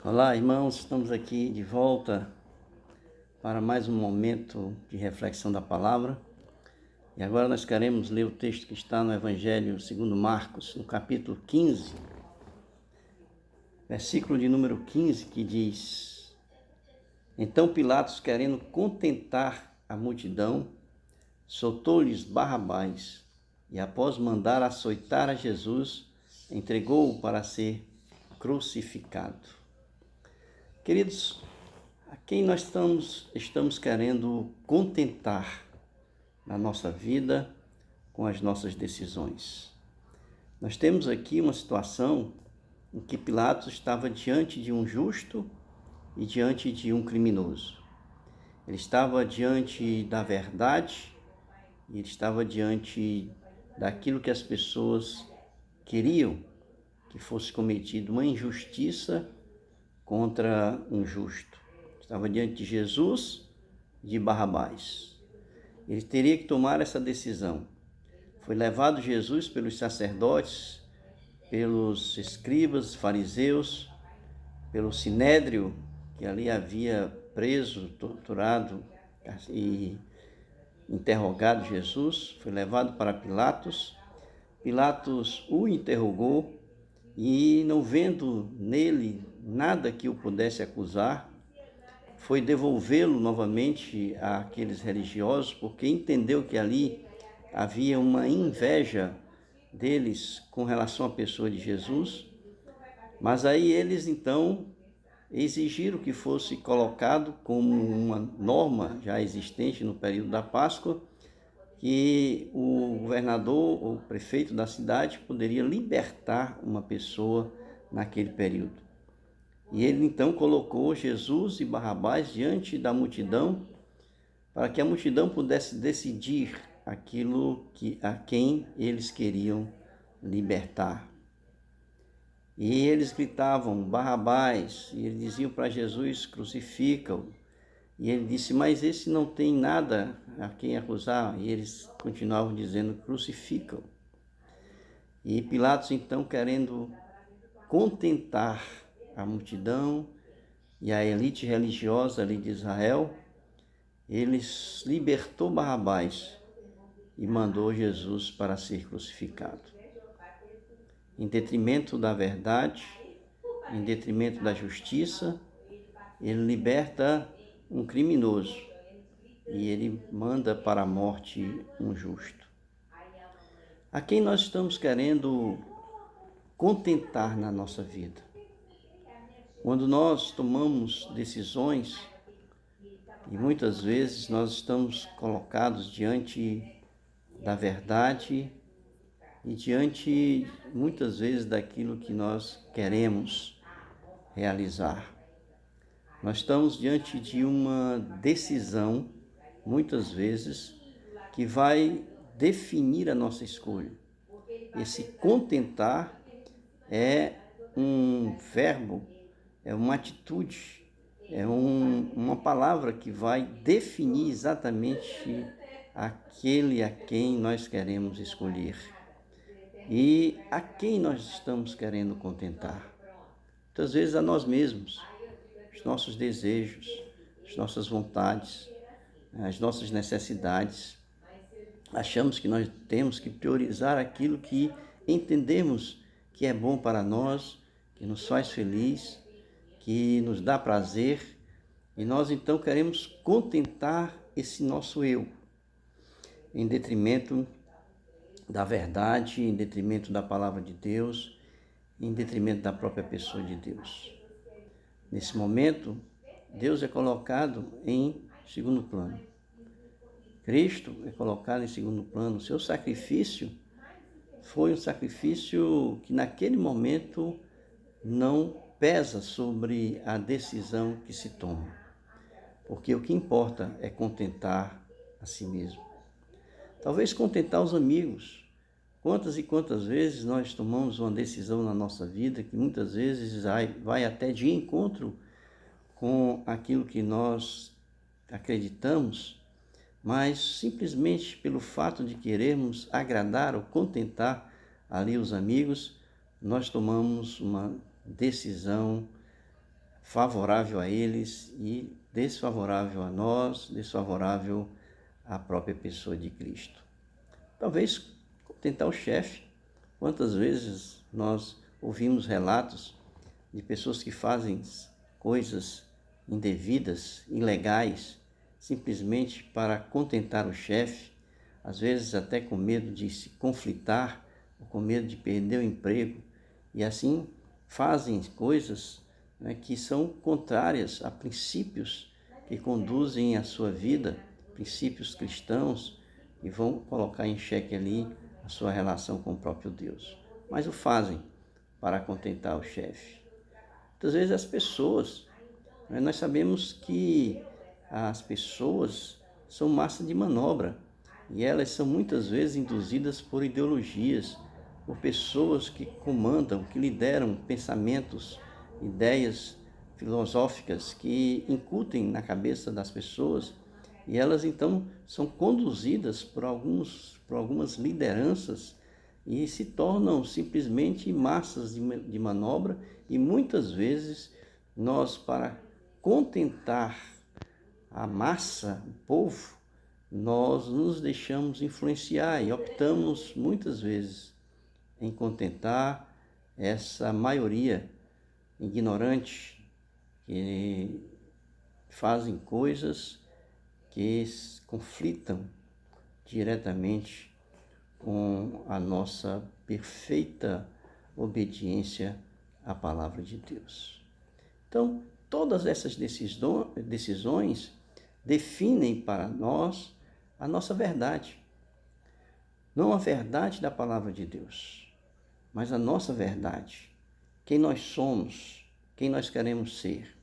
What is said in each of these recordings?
Olá, irmãos, estamos aqui de volta para mais um momento de reflexão da palavra. E agora nós queremos ler o texto que está no Evangelho segundo Marcos, no capítulo 15, versículo de número 15, que diz: Então Pilatos, querendo contentar a multidão, soltou-lhes Barrabás e, após mandar açoitar a Jesus, entregou-o para ser crucificado. Queridos, a quem nós estamos querendo contentar na nossa vida com as nossas decisões? Nós temos aqui uma situação em que Pilatos estava diante de um justo e diante de um criminoso. Ele estava diante da verdade e ele estava diante daquilo que as pessoas queriam que fosse cometida, uma injustiça contra um justo. Estava diante de Jesus e de Barrabás. Ele teria que tomar essa decisão. Foi levado Jesus pelos sacerdotes, pelos escribas, fariseus, pelo sinédrio, que ali havia preso, torturado e interrogado Jesus. Foi levado para Pilatos. Pilatos o interrogou e, não vendo nele nada que o pudesse acusar, foi devolvê-lo novamente àqueles religiosos, porque entendeu que ali havia uma inveja deles com relação à pessoa de Jesus. Mas aí eles então exigiram que fosse colocado como uma norma já existente no período da Páscoa, que o governador ou prefeito da cidade poderia libertar uma pessoa naquele período. E ele então colocou Jesus e Barrabás diante da multidão, para que a multidão pudesse decidir aquilo a quem eles queriam libertar. E eles gritavam Barrabás, e eles diziam para Jesus: crucifica-o. E ele disse: mas esse não tem nada a quem acusar. E eles continuavam dizendo: crucifica-o. E Pilatos então, querendo contentar a multidão e a elite religiosa ali de Israel, ele libertou Barrabás e mandou Jesus para ser crucificado. Em detrimento da verdade, em detrimento da justiça, ele liberta um criminoso e ele manda para a morte um justo. A quem nós estamos querendo contentar na nossa vida? Quando nós tomamos decisões, e muitas vezes nós estamos colocados diante da verdade e diante, muitas vezes, daquilo que nós queremos realizar. Nós estamos diante de uma decisão, muitas vezes, que vai definir a nossa escolha. Esse contentar é um verbo, é uma atitude, é uma palavra que vai definir exatamente aquele a quem nós queremos escolher e a quem nós estamos querendo contentar. Muitas vezes a nós mesmos, os nossos desejos, as nossas vontades, as nossas necessidades. Achamos que nós temos que priorizar aquilo que entendemos que é bom para nós, que nos faz feliz, que nos dá prazer, e nós então queremos contentar esse nosso eu, em detrimento da verdade, em detrimento da palavra de Deus, em detrimento da própria pessoa de Deus. Nesse momento, Deus é colocado em segundo plano. Cristo é colocado em segundo plano. O seu sacrifício foi um sacrifício que naquele momento não pesa sobre a decisão que se toma, porque o que importa é contentar a si mesmo. Talvez contentar os amigos. Quantas e quantas vezes nós tomamos uma decisão na nossa vida que muitas vezes vai até de encontro com aquilo que nós acreditamos, mas simplesmente pelo fato de querermos agradar ou contentar ali os amigos, nós tomamos uma decisão favorável a eles e desfavorável a nós, desfavorável à própria pessoa de Cristo. Talvez tentar o chefe. Quantas vezes nós ouvimos relatos de pessoas que fazem coisas indevidas, ilegais, simplesmente para contentar o chefe, às vezes até com medo de se conflitar, ou com medo de perder o emprego, e assim fazem coisas, né, que são contrárias a princípios que conduzem a sua vida, princípios cristãos, e vão colocar em xeque ali a sua relação com o próprio Deus. Mas o fazem para contentar o chefe. Muitas vezes as pessoas, né, nós sabemos que as pessoas são massa de manobra e elas são muitas vezes induzidas por ideologias, por pessoas que comandam, que lideram pensamentos, ideias filosóficas que incutem na cabeça das pessoas, e elas então são conduzidas por algumas lideranças e se tornam simplesmente massas de manobra, e muitas vezes nós, para contentar a massa, o povo, nós nos deixamos influenciar e optamos muitas vezes em contentar essa maioria ignorante que fazem coisas que conflitam diretamente com a nossa perfeita obediência à palavra de Deus. Então, todas essas decisões definem para nós a nossa verdade. Não a verdade da palavra de Deus, mas a nossa verdade. Quem nós somos, quem nós queremos ser.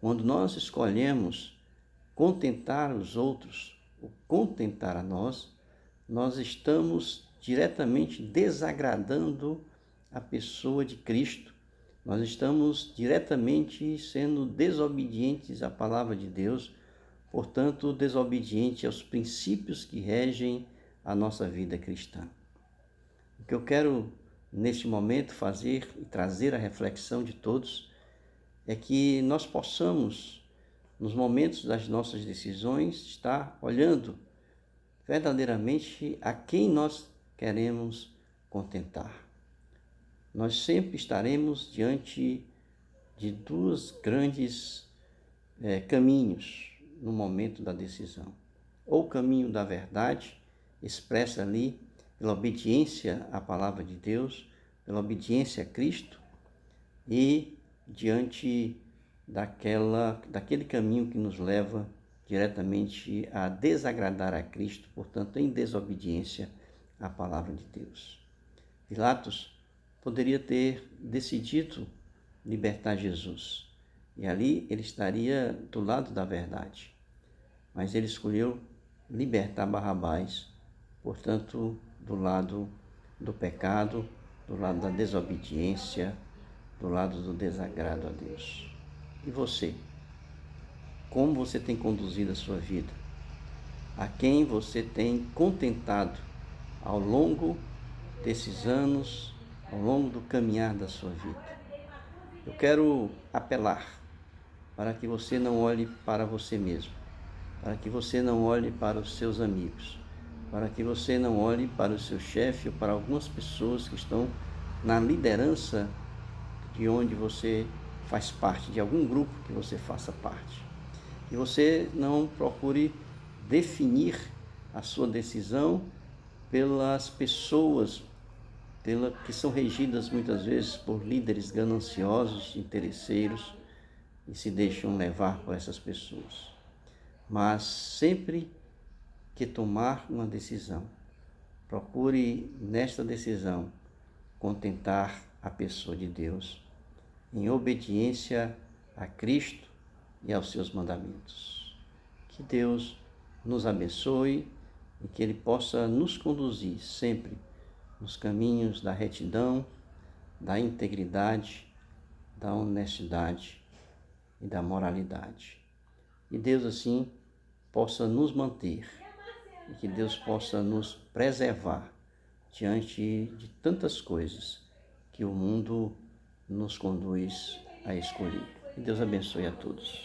Quando nós escolhemos contentar os outros, ou contentar a nós, nós estamos diretamente desagradando a pessoa de Cristo. Nós estamos diretamente sendo desobedientes à palavra de Deus, portanto, desobedientes aos princípios que regem a nossa vida cristã. O que eu quero, neste momento, fazer e trazer a reflexão de todos é que nós possamos, nos momentos das nossas decisões, estar olhando verdadeiramente a quem nós queremos contentar. Nós sempre estaremos diante de dois grandes caminhos no momento da decisão. Ou o caminho da verdade, expressa ali pela obediência à palavra de Deus, pela obediência a Cristo, e diante daquele caminho que nos leva diretamente a desagradar a Cristo, portanto, em desobediência à palavra de Deus. Pilatos poderia ter decidido libertar Jesus, e ali ele estaria do lado da verdade, mas ele escolheu libertar Barrabás, portanto, do lado do pecado, do lado da desobediência, do lado do desagrado a Deus. E você? Como você tem conduzido a sua vida? A quem você tem contentado ao longo desses anos, ao longo do caminhar da sua vida? Eu quero apelar para que você não olhe para você mesmo, para que você não olhe para os seus amigos, para que você não olhe para o seu chefe ou para algumas pessoas que estão na liderança de onde você faz parte, de algum grupo que você faça parte. E você não procure definir a sua decisão pelas pessoas que são regidas muitas vezes por líderes gananciosos, interesseiros, e se deixam levar por essas pessoas. Mas sempre que tomar uma decisão, procure nesta decisão contentar a pessoa de Deus, em obediência a Cristo e aos seus mandamentos. Que Deus nos abençoe e que Ele possa nos conduzir sempre nos caminhos da retidão, da integridade, da honestidade e da moralidade. E Deus assim possa nos manter e que Deus possa nos preservar diante de tantas coisas que o mundo nos conduz a escolher. E Deus abençoe a todos.